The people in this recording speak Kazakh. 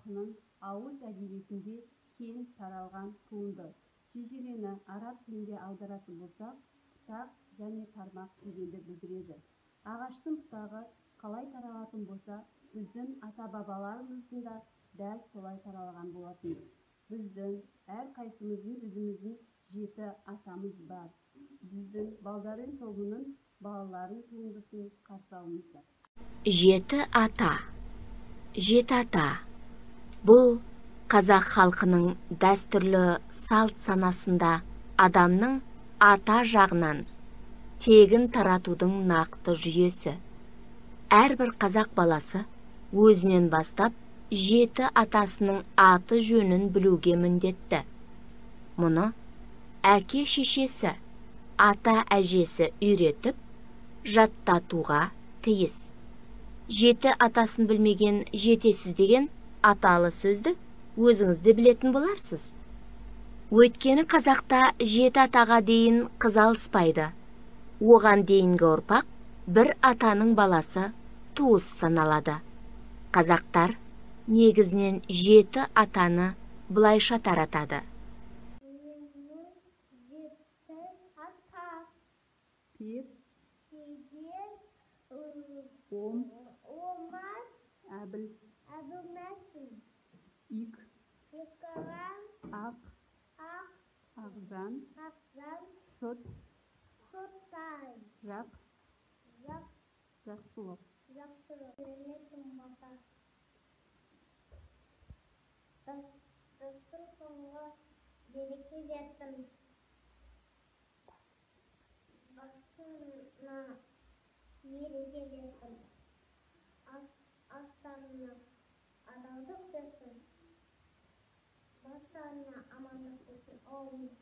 халқының ауыз әдебиетінде кең таралған туынды. Шежірені араб тілінде аударатын болсақ, бұтақ және тармақ дегенді білдіреді. Ағаштың бұтағы қалай таралатын болса, біздің ата-бабаларымыздың да дәл солай таралған болатын. Біздің әрқайсымыздың өзіміздің 7 атамыз бар. Біздің балдарын тобының балаларын туындысын қарсы алыңыздар. 7 ата. 7 ата. Бұл қазақ халқының дәстүрлі салт санасында адамның ата жағынан тегін таратудың нақты жүйесі. Әрбір қазақ баласы өзінен бастап 7 атасының аты жөнін білуге міндетті. Мұны әке шешесі, ата әжесі үйретіп, жаттатуға тиіс. 7 атасын білмеген жетесіз деген аталы сөзді өзіңізді білетін боларсыз. Өйткені қазақта 7 атаға дейін қыз алыспайды. Оған дейінгі ұрпақ бір атаның баласы туыс саналады. Қазақтар негізінен 7 атаны бұлайша таратады. Bir, Om, Әбіл, İk, Ақ, Ағжан, Шот, Жақ, Жақсылық. Дастың соңғы береке жеттім. Басына ереже жеттім. Астарына адалдық жеттім. Бастарына амандық жеттім.